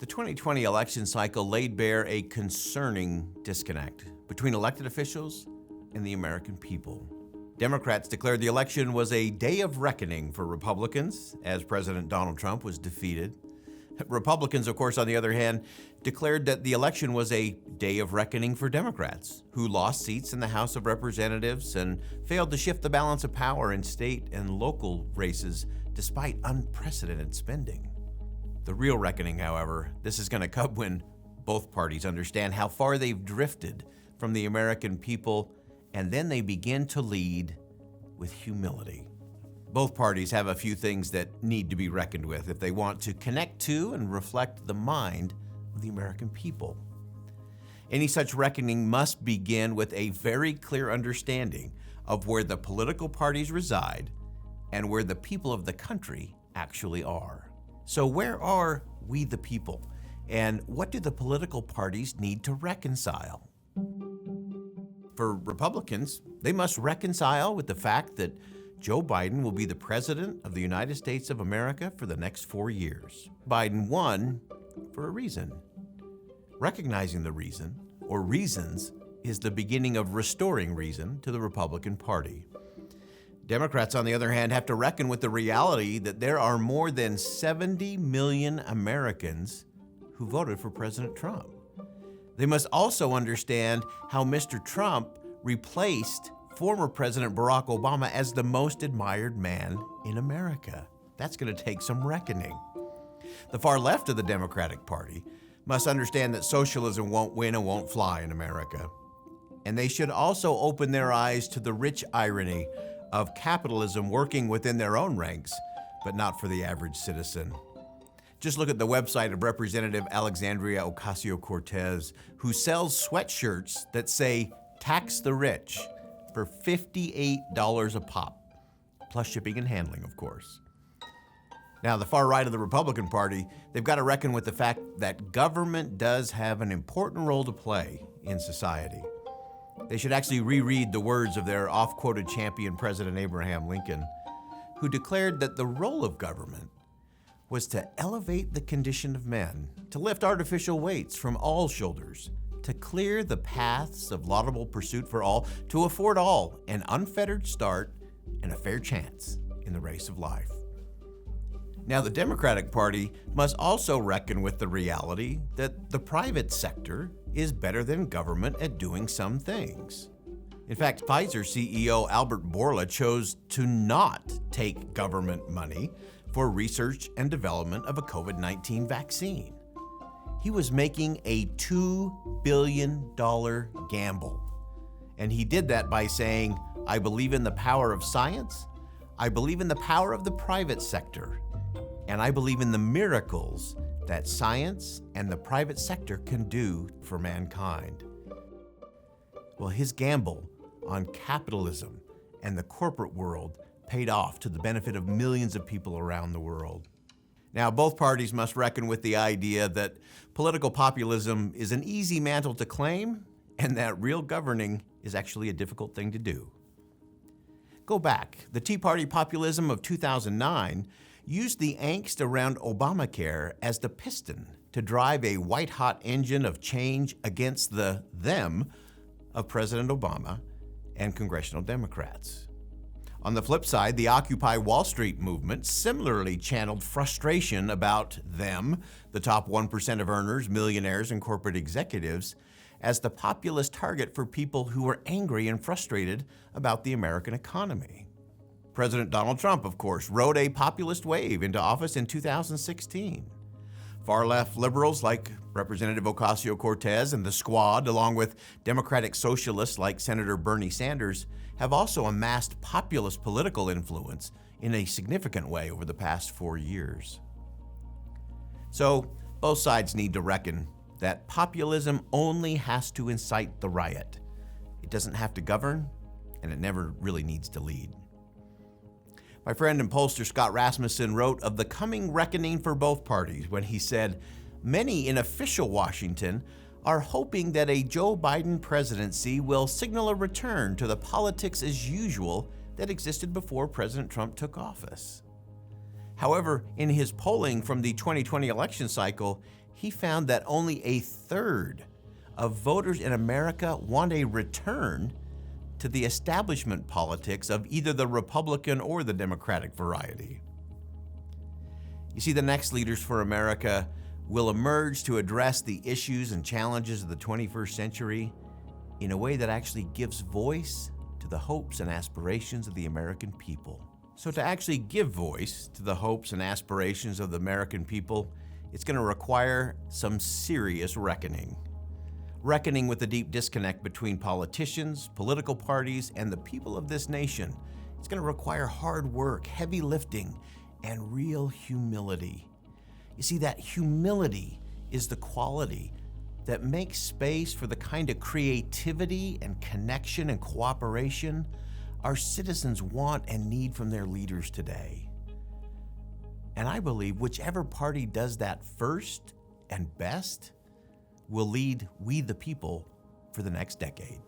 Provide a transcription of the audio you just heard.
The 2020 election cycle laid bare a concerning disconnect between elected officials and the American people. Democrats declared the election was a day of reckoning for Republicans as President Donald Trump was defeated. Republicans, of course, on the other hand, declared that the election was a day of reckoning for Democrats, who lost seats in the House of Representatives and failed to shift the balance of power in state and local races despite unprecedented spending. The real reckoning, however, this is going to come when both parties understand how far they've drifted from the American people, and then they begin to lead with humility. Both parties have a few things that need to be reckoned with if they want to connect to and reflect the mind of the American people. Any such reckoning must begin with a very clear understanding of where the political parties reside and where the people of the country actually are. So where are we the people, and what do the political parties need to reconcile? For Republicans, they must reconcile with the fact that Joe Biden will be the president of the United States of America for the next 4 years. Biden won for a reason. Recognizing the reason, or reasons, is the beginning of restoring reason to the Republican Party. Democrats, on the other hand, have to reckon with the reality that there are more than 70 million Americans who voted for President Trump. They must also understand how Mr. Trump replaced former President Barack Obama as the most admired man in America. That's going to take some reckoning. The far left of the Democratic Party must understand that socialism won't win and won't fly in America. And they should also open their eyes to the rich irony of capitalism working within their own ranks, but not for the average citizen. Just look at the website of Representative Alexandria Ocasio-Cortez, who sells sweatshirts that say, "Tax the rich," for $58 a pop, plus shipping and handling, of course. Now, the far right of the Republican Party, they've got to reckon with the fact that government does have an important role to play in society. They should actually reread the words of their oft-quoted champion, President Abraham Lincoln, who declared that the role of government was to elevate the condition of men, to lift artificial weights from all shoulders, to clear the paths of laudable pursuit for all, to afford all an unfettered start and a fair chance in the race of life. Now, the Democratic Party must also reckon with the reality that the private sector is better than government at doing some things. In fact, Pfizer CEO Albert Bourla chose to not take government money for research and development of a COVID-19 vaccine. He was making a $2 billion gamble. And he did that by saying, "I believe in the power of science, I believe in the power of the private sector, and I believe in the miracles that science and the private sector can do for mankind." Well, his gamble on capitalism and the corporate world paid off to the benefit of millions of people around the world. Now, both parties must reckon with the idea that political populism is an easy mantle to claim and that real governing is actually a difficult thing to do. Go back. The Tea Party populism of 2009 used the angst around Obamacare as the piston to drive a white-hot engine of change against the them of President Obama and congressional Democrats. On the flip side, the Occupy Wall Street movement similarly channeled frustration about them, the top 1% of earners, millionaires, and corporate executives, as the populist target for people who were angry and frustrated about the American economy. President Donald Trump, of course, rode a populist wave into office in 2016. Far-left liberals like Representative Ocasio-Cortez and the Squad, along with Democratic socialists like Senator Bernie Sanders, have also amassed populist political influence in a significant way over the past 4 years. So, both sides need to reckon that populism only has to incite the riot. It doesn't have to govern, and it never really needs to lead. My friend and pollster Scott Rasmussen wrote of the coming reckoning for both parties when he said, "Many in official Washington are hoping that a Joe Biden presidency will signal a return to the politics as usual that existed before President Trump took office." However, in his polling from the 2020 election cycle, he found that only a third of voters in America want a return to the establishment politics of either the Republican or the Democratic variety. You see, the next leaders for America will emerge to address the issues and challenges of the 21st century in a way that actually gives voice to the hopes and aspirations of the American people. So to actually give voice to the hopes and aspirations of the American people, it's going to require some serious reckoning. Reckoning with the deep disconnect between politicians, political parties, and the people of this nation. It's going to require hard work, heavy lifting, and real humility. You see, that humility is the quality that makes space for the kind of creativity and connection and cooperation our citizens want and need from their leaders today. And I believe whichever party does that first and best will lead we the people for the next decade.